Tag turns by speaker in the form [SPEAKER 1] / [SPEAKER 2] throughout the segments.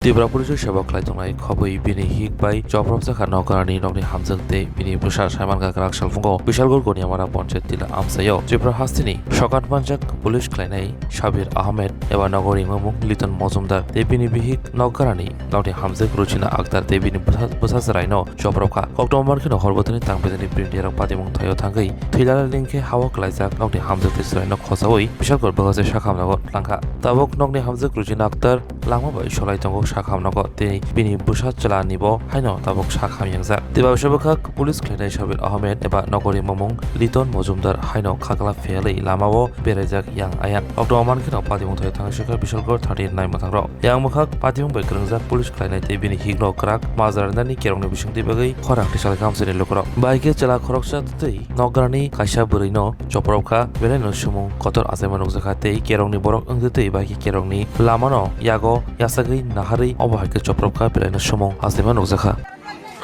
[SPEAKER 1] Tripura পুলিশের সেবা Khlainai খবই Bihik by Chopropjakkha নগরানি নগরী হামজাতে Bini প্রশাস সাইমানগা গ্রাক সালফুঙ্গো Bishalgahr Ganiamarao পঞ্চায়েত তিলা আমসাইও Tripura হাস্তিনি সকাত পাঞ্জাক পুলিশ Khlainai সাবির আহমেদ এবা নগরী মুমুং লিটন মজুমদার তে Bini Bihik নগরানি নগরী হামজাক রুচিনা আক্তার তে Bini প্রশাসরাইনো Chopropjakkha অক্টোবর খিনো হরবতনি তাংবেদনি প্রিন্টিয়ারক পাতিমুং থাইও থাঙ্গৈ থৈলালা লিংকে হাওয়া ক্লাইজাক নগরী হামজাক তেসরাইনো খসাওই Bishalgahr বাগাসে শাখামনগর লাংখা তাবক নগরী হামজাক রুচিনা আক্তার লাংমাবাই সলাইতঙ্গো শাখামনগর তে Bini বুসাচলা নিব হাইনো তাবক শাখামিয়াংজা তিবা বিশালগাহ পুলিশ Khlainai সাবির আহমেদ এবা নগরী মুমুং লিটন মজুমদার হাইনো খাগলা ফেলাই লামাও বেরাইজাক ইয়াং আয়ান অক্টোবর খিনো পাতিমুং থাইও থাঙ্গা শিকার Bishalgahr 39 মাথাংরাও ইয়াং মুখাক পাতিমুং bai গ্রংজাক পুলিশ Khlainai তে Bini হিগনো ক্রাক মাজারদানি কেরংনি বিসংতি বাগৈ খরাক টিসাল গামসেনি লোকরা বাইকে চালা খরকসাতেই নগরানি কাইসা বরৈনো Chopropjakkha বেরাইনো সুমুং কতর আজাইমানুক জাখাতেই কেরংনি বরক ওংজেতেই বাইকে কেরংনি লামানো ইয়াগো ইয়াসাগৈ নাহারৈ অবহাইকে Chopropjakkha বেরাইনো সুমুং আজাইমানুক জাখা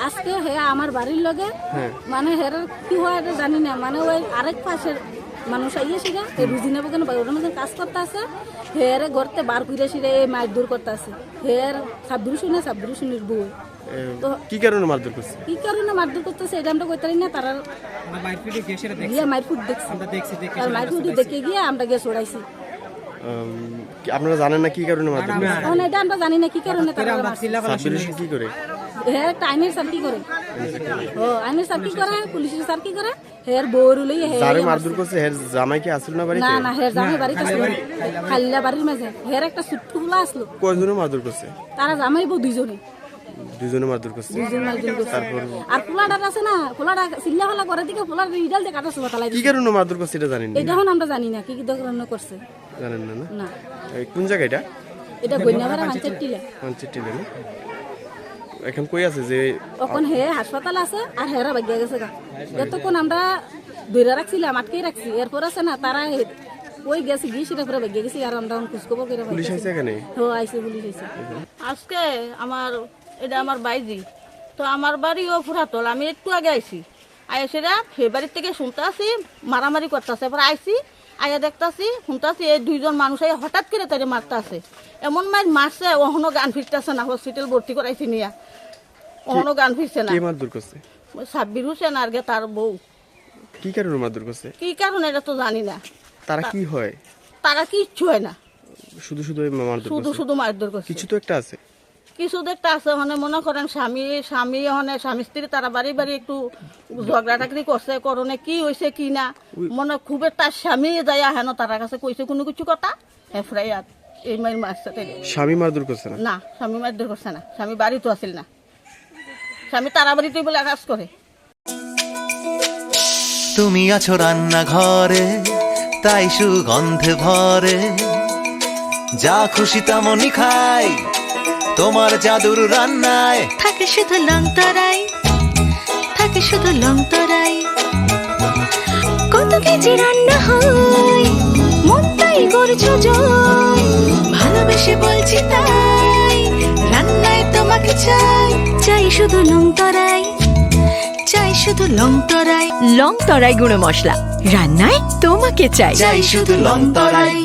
[SPEAKER 2] আজকে হে আমার বাড়ির লগে মানে হের কি হয় এটা জানি না মানে ওই আরেক পাশের মানুষ আইয়েছিল এই বুঝি নেব কেন ওর মধ্যে কাজ করতে আছে হের ঘরতে বার কইরেছিল এই মাছ দূর করতে আছে হের সাবদুরুশুনের বউ
[SPEAKER 3] তো কি কারণে মারধর করছে
[SPEAKER 2] করতেছে এটা আমরা কইতারি না তারা
[SPEAKER 4] মারফুট গেছে
[SPEAKER 2] গিয়া মারফুট দেখছি
[SPEAKER 4] আমরা দেখছি
[SPEAKER 2] আর মারফুট দেখে গিয়ে আমরা গিয়ে ছড়াইছি
[SPEAKER 3] আপনারা জানেন না কি কারণে মারধর করছে
[SPEAKER 2] এখন এটা আমরা জানি না কি কারণে তারা
[SPEAKER 3] সাবডিভিশন কি করে
[SPEAKER 2] হের আইনের সার্কি করে ও আইনের সার্কি করে পুলিশের সার্কি করে হের বউর লই হে
[SPEAKER 3] যারে মারধর করছে হের জামাই কি আসল না বাড়িতে
[SPEAKER 2] না হের জামাই বাড়িতে আসল খাল্লা বাড়ির মাঝে হের একটা সুটকুলা আসলো
[SPEAKER 3] কয়জনে মারধর করছে
[SPEAKER 2] তারা জামাই বউ
[SPEAKER 3] দুইজনে মারধর করছে তারপর
[SPEAKER 2] আর ফুলাটা আছে না ফুলাটা সিল্লা ফালা করে দিকে ফুলার রিডাল দিয়ে কাটা সুবা তালাই
[SPEAKER 3] কি কারণে মারধর করছে এটা জানেন না
[SPEAKER 2] এটা এখন আমরা জানি না কি কারণে করছে
[SPEAKER 3] জানেন না
[SPEAKER 2] না
[SPEAKER 3] এই কোন জায়গা
[SPEAKER 2] এটা গনিয়ামারা পঞ্চায়েত
[SPEAKER 3] টিলা এখন কই আছে যে
[SPEAKER 2] এখন হে হাসপাতাল আছে আর হেরা ভাগ্য গেছে গা যতক্ষণ আমরা ধরে রাখছিলাম আটকেই রাখছি এরপর আছে না তারা ওই গেছে গিয়ে সেটা পুরো ভাগ্য গেছি আর আমরা খুঁজখবর করে
[SPEAKER 3] পুলিশ আইছে এখানে
[SPEAKER 2] আইছে পুলিশ আইছে
[SPEAKER 5] আজকে এটা আমার বাইজি তো আমার বাড়িও ফুরাতল আমি একটু আগে আইছি আইসেরা সে বাড়ির থেকে শুনতে আসি মারামারি করতেছে এবার আইসি আয়া দেখতেছি শুনতেছি এই দুইজন মানুষ আইয়া হঠাৎ করে তাদের মারতে আছে এমন মারছে ওহনো গান ফিরতেছে না হসপিটাল ভর্তি করাইছি নিয়া ওহনো গান ফিরছে না
[SPEAKER 3] মারধর করছে
[SPEAKER 5] সাব্বির হোসেন আর গে তার বউ
[SPEAKER 3] কি কারণে মারধর করছে
[SPEAKER 5] কি কারণে এটা তো জানি না
[SPEAKER 3] তারা কি হয়
[SPEAKER 5] তারা কিচ্ছু হয় না
[SPEAKER 3] শুধু মারধর
[SPEAKER 5] শুধু মারধর করছে
[SPEAKER 3] কিছু তো একটা আছে
[SPEAKER 5] কিছু দেখতে আছে মানে মনে করেন স্বামী স্ত্রী তারা বাড়ি একটু ঝগড়া টাকরি করছে করণে কি হয়েছে কি না মনে খুব তার স্বামী যাই হেন তার কাছে কইছে কোনো কিছু কথা হেফরাইয়াত এই মায়ের মারছে
[SPEAKER 3] স্বামী মারধর করছে না
[SPEAKER 5] না স্বামী মারধর করছে না স্বামী বাড়ি তো আসিল না স্বামী তারা বাড়িতে বলে কাজ করে
[SPEAKER 6] তুমি আছো রান্না ঘরে তাই সুগন্ধে ভরে যা খুশি তেমনই খাই তোমার জাদুর রান্নায়
[SPEAKER 7] থাকে শুধু লং তরাই কত কেজি রান্না হয় মন তাই করছো জয় ভালোবেসে বলছি তাই রান্নায় তোমাকে চাই শুধু লং তরাই গুঁড়ো মশলা রান্নায় তোমাকে চাই
[SPEAKER 6] শুধু লং তরাই।